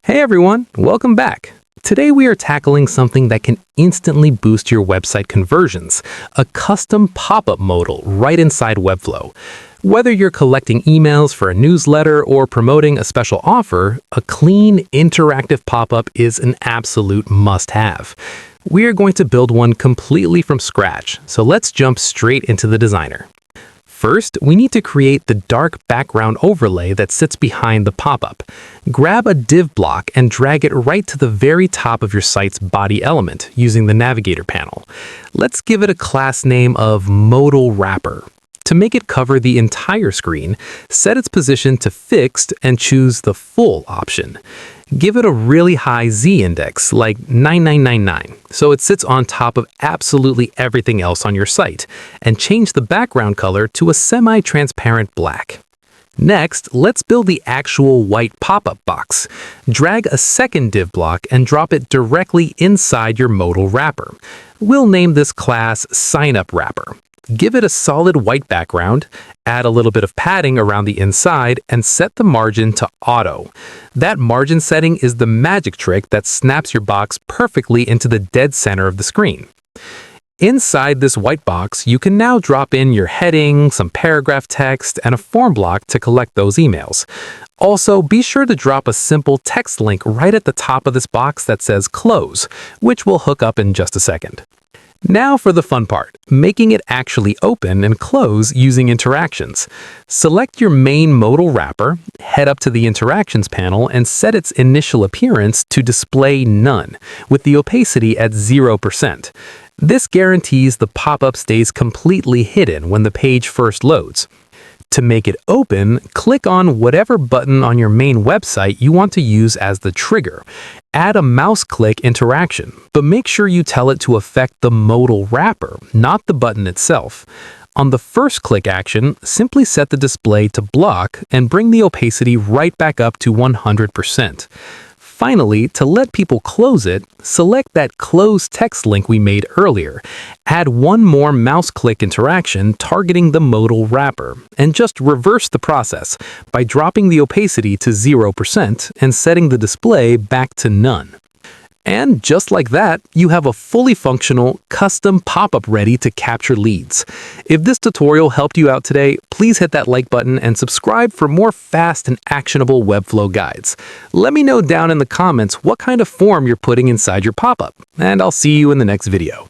Hey everyone, welcome back. Today we are tackling something that can instantly boost your website conversions, a custom pop-up modal right inside Webflow. Whether you're collecting emails for a newsletter or promoting a special offer, a clean, interactive pop-up is an absolute must-have. We are going to build one completely from scratch, so let's jump straight into the designer. First, we need to create the dark background overlay that sits behind the pop-up. Grab a div block and drag it right to the very top of your site's body element using the navigator panel. Let's give it a class name of Modal Wrapper. To make it cover the entire screen, set its position to fixed and choose the full option. Give it a really high z-index, like 9999, so it sits on top of absolutely everything else on your site, and change the background color to a semi-transparent black. Next, let's build the actual white pop-up box. Drag a second div block and drop it directly inside your modal wrapper. We'll name this class Sign Up Wrapper. Give it a solid white background, add a little bit of padding around the inside, and set the margin to auto. That margin setting is the magic trick that snaps your box perfectly into the dead center of the screen. Inside this white box, you can now drop in your heading, some paragraph text, and a form block to collect those emails. Also, be sure to drop a simple text link right at the top of this box that says Close, which we'll hook up in just a second. Now for the fun part, making it actually open and close using interactions. Select your main modal wrapper, head up to the Interactions panel, and set its initial appearance to display None, with the opacity at 0%. This guarantees the pop-up stays completely hidden when the page first loads. To make it open, click on whatever button on your main website you want to use as the trigger. Add a mouse click interaction, but make sure you tell it to affect the modal wrapper, not the button itself. On the first click action, simply set the display to block and bring the opacity right back up to 100%. Finally, to let people close it, select that close text link we made earlier. Add one more mouse click interaction targeting the modal wrapper, and just reverse the process by dropping the opacity to 0% and setting the display back to none. And just like that, you have a fully functional, custom pop-up ready to capture leads. If this tutorial helped you out today, please hit that like button and subscribe for more fast and actionable Webflow guides. Let me know down in the comments what kind of form you're putting inside your pop-up, and I'll see you in the next video.